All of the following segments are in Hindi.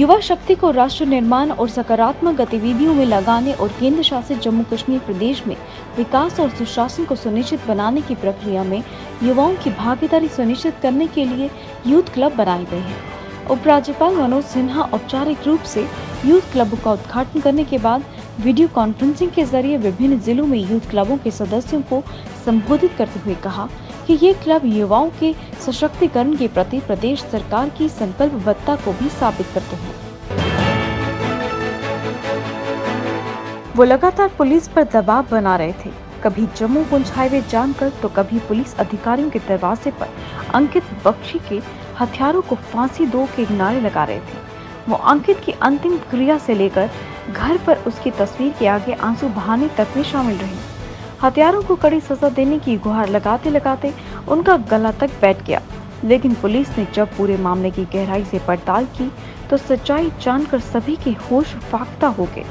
युवा शक्ति को राष्ट्र निर्माण और सकारात्मक गतिविधियों में लगाने और केंद्र शासित जम्मू कश्मीर प्रदेश में विकास और सुशासन को सुनिश्चित बनाने की प्रक्रिया में युवाओं की भागीदारी सुनिश्चित करने के लिए यूथ क्लब बनाए गए हैं। उपराज्यपाल मनोज सिन्हा औपचारिक रूप से यूथ क्लबों का उद्घाटन करने के बाद वीडियो कॉन्फ्रेंसिंग के जरिए विभिन्न जिलों में यूथ क्लबों के सदस्यों को संबोधित करते हुए कहा कि ये क्लब युवाओं के सशक्तिकरण के प्रति प्रदेश सरकार की संकल्पबद्धता को भी साबित करते हैं। वो लगातार पुलिस पर दबाव बना रहे थे, कभी जम्मू पुंछ हाईवे जाम कर तो कभी पुलिस अधिकारियों के दरवाजे पर अंकित बख्शी के हथियारों को फांसी दो के नारे लगा रहे थे। वो अंकित की अंतिम क्रिया से लेकर घर पर उसकी तस्वीर के आगे आंसू बहाने तक में शामिल रहे। हत्यारों को कड़ी सजा देने की गुहार लगाते लगाते उनका गला तक बैठ गया, लेकिन पुलिस ने जब पूरे मामले की गहराई से पड़ताल की तो सच्चाई जानकर सभी के होश फाख्ता हो गए।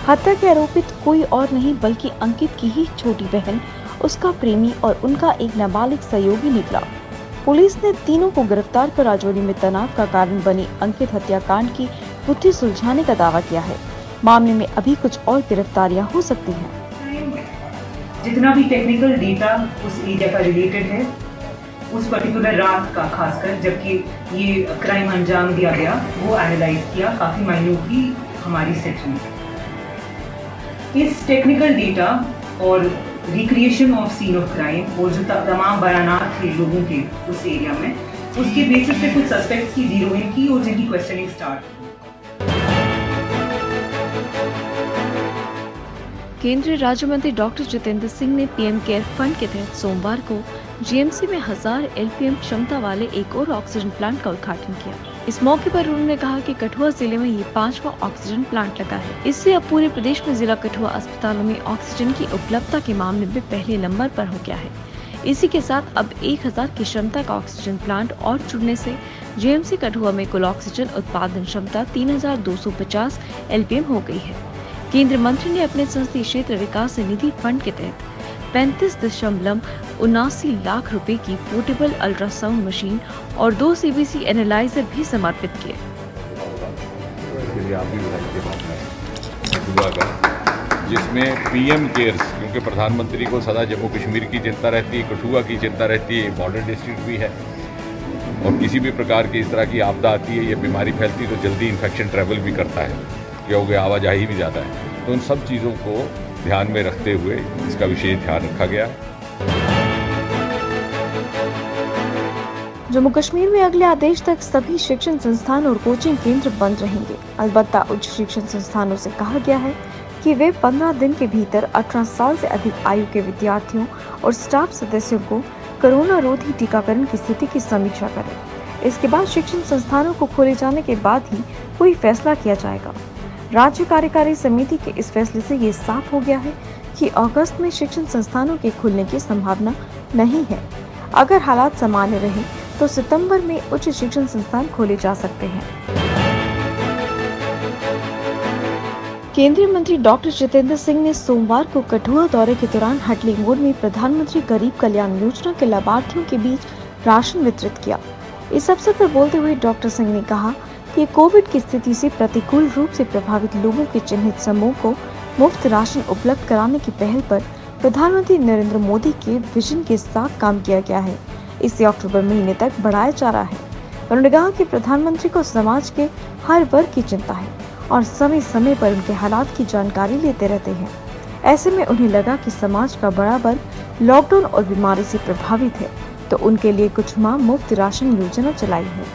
हत्या के आरोपित कोई और नहीं बल्कि अंकित की ही छोटी बहन, उसका प्रेमी और उनका एक नाबालिग सहयोगी निकला। पुलिस ने तीनों को गिरफ्तार कर राजौरी में तनाव का कारण बनी अंकित हत्याकांड की गुत्थी सुलझाने का दावा किया है। मामले में अभी कुछ और गिरफ्तारियां हो सकती हैं। जितना भी टेक्निकल डेटा उस एरिया का रिलेटेड है, उस पर्टिकुलर रात का खासकर जबकि ये क्राइम अंजाम दिया गया, वो एनालाइज किया काफ़ी माइन्यूटली हमारी सेट में। इस टेक्निकल डेटा और recreation of scene of crime और जो तमाम बयानात थे लोगों के उस एरिया में, उसके बेसिस पे कुछ सस्पेक्ट्स की जीरो इन की और जिनकी क्वेश्चनिंग स्टार्ट की। केंद्रीय राज्य मंत्री डॉक्टर जितेंद्र सिंह ने पीएम केयर फंड के तहत सोमवार को जीएमसी में 1000 एलपीएम क्षमता वाले एक और ऑक्सीजन प्लांट का उद्घाटन किया। इस मौके पर उन्होंने कहा कि कठुआ जिले में ये 5वां ऑक्सीजन प्लांट लगा है। इससे अब पूरे प्रदेश में जिला कठुआ अस्पतालों में ऑक्सीजन की उपलब्धता के मामले में पहले नंबर पर हो गया है। इसी के साथ अब 1000 की क्षमता का ऑक्सीजन प्लांट और जुड़ने से जीएमसी कठुआ में कुल ऑक्सीजन उत्पादन क्षमता 3250 एलपीएम हो गई है। केंद्रीय मंत्री ने अपने संसदीय क्षेत्र विकास निधि फंड के तहत 35.79 लाख रुपए की पोर्टेबल अल्ट्रासाउंड मशीन और 2 सीबीसी एनालाइजर भी समर्पित किए। जिसमें पीएम केयर्स, क्योंकि प्रधानमंत्री को सदा जम्मू कश्मीर की चिंता रहती है, कठुआ की चिंता रहती है, बॉर्डर डिस्ट्रिक्ट भी है और किसी भी प्रकार की इस तरह की आपदा आती है या बीमारी फैलती है तो जल्दी इन्फेक्शन ट्रैवल भी करता है, क्योंकि आवाजाही भी ज़्यादा है। तो उन सब चीज़ों को ध्यान में रखते हुए इसका विशेष ध्यान रखा गया। जम्मू कश्मीर में अगले आदेश तक सभी शिक्षण संस्थान और कोचिंग केंद्र बंद रहेंगे। अलबत्ता उच्च शिक्षण संस्थानों से कहा गया है कि वे 15 दिन के भीतर 18 साल से अधिक आयु के विद्यार्थियों और स्टाफ सदस्यों को कोरोना रोधी टीकाकरण की स्थिति की समीक्षा करें। इसके बाद शिक्षण संस्थानों को खोले जाने के बाद ही कोई फैसला किया जाएगा। राज्य कार्यकारी समिति के इस फैसले से ये साफ हो गया है कि अगस्त में शिक्षण संस्थानों के खुलने की संभावना नहीं है। अगर हालात सामान्य रहे तो सितंबर में उच्च शिक्षण संस्थान खोले जा सकते हैं। केंद्रीय मंत्री डॉक्टर जितेंद्र सिंह ने सोमवार को कठुआ दौरे के दौरान हटली मोड़ में प्रधानमंत्री गरीब कल्याण योजना के लाभार्थियों के बीच राशन वितरित किया। इस अवसर पर बोलते हुए डॉक्टर सिंह ने कहा कि कोविड की स्थिति से प्रतिकूल रूप से प्रभावित लोगों के चिन्हित समूह को मुफ्त राशन उपलब्ध कराने की पहल पर प्रधानमंत्री नरेंद्र मोदी के विजन के साथ काम किया गया है। इसे अक्टूबर महीने तक बढ़ाया जा रहा है। उन्होंने कहा कि प्रधानमंत्री को समाज के हर वर्ग की चिंता है और समय समय पर उनके हालात की जानकारी लेते रहते हैं। ऐसे में उन्हें लगा कि समाज का बड़ा वर्ग लॉकडाउन और बीमारी से प्रभावित है, तो उनके लिए कुछ माह मुफ्त राशन योजना चलाई है।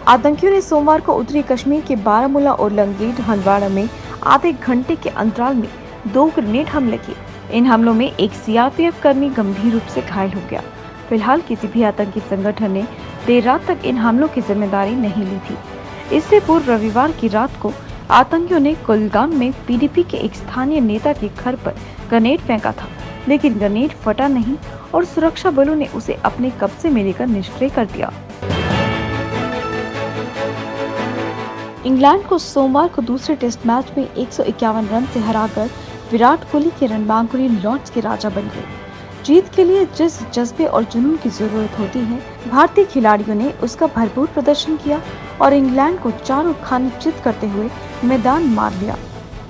आतंकियों ने सोमवार को उत्तरी कश्मीर के बारामूला और लंगेट हंदवाड़ा में आधे घंटे के अंतराल में 2 ग्रेनेड हमले किए। इन हमलों में एक सीआरपीएफ कर्मी गंभीर रूप से घायल हो गया। फिलहाल किसी भी आतंकी संगठन ने देर रात तक इन हमलों की जिम्मेदारी नहीं ली थी। इससे पूर्व रविवार की रात को आतंकियों ने कुलगाम में पीडीपी के एक स्थानीय नेता के घर पर ग्रेनेड फेंका था। लेकिन ग्रेनेड फटा नहीं और सुरक्षा बलों ने उसे अपने कब्जे में लेकर निष्क्रिय कर दिया। इंग्लैंड को सोमवार को दूसरे टेस्ट मैच में 151 रन से हराकर विराट कोहली के रणबांकुरी लॉर्ड्स के राजा बन गए। जीत के लिए जिस जज्बे और जुनून की जरूरत होती है, भारतीय खिलाड़ियों ने उसका भरपूर प्रदर्शन किया और इंग्लैंड को चारों खाने चित करते हुए मैदान मार लिया।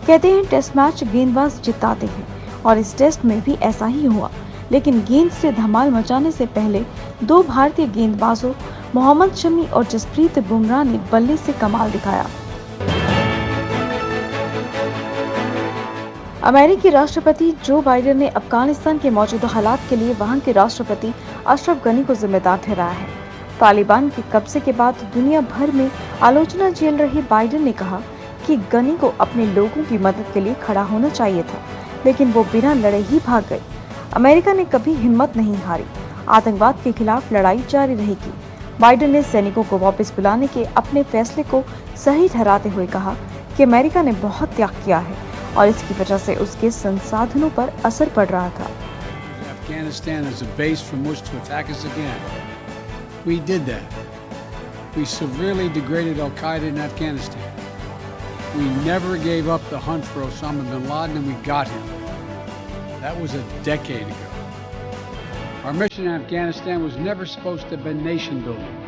कहते हैं टेस्ट मैच गेंदबाज जिताते हैं और इस टेस्ट में भी ऐसा ही हुआ, लेकिन गेंद से धमाल मचाने से पहले दो भारतीय गेंदबाजों मोहम्मद शमी और जसप्रीत बुमराह ने बल्ले से कमाल दिखाया। अमेरिकी राष्ट्रपति जो बाइडेन ने अफगानिस्तान के मौजूदा हालात के लिए वहां के राष्ट्रपति अशरफ गनी को जिम्मेदार ठहराया है। तालिबान के कब्जे के बाद दुनिया भर में आलोचना झेल रही बाइडेन ने कहा कि गनी को अपने लोगों की मदद के लिए खड़ा होना चाहिए था, लेकिन वो बिना लड़े ही भाग गए। अमेरिका ने कभी हिम्मत नहीं हारी, आतंकवाद के खिलाफ लड़ाई जारी रहेगी। बाइडेन ने सैनिकों को वापस बुलाने के अपने फैसले को सही ठहराते हुए कहा कि अमेरिका ने बहुत त्याग किया है और इसकी वजह से उसके संसाधनों पर असर पड़ रहा था। Afghanistan is a base from which to attack us again. We did that. We severely degraded Al-Qaeda in Afghanistan. We never gave up the hunt for Osama bin Laden, and we got him. That was a decade ago. Our mission in Afghanistan was never supposed to have been nation building.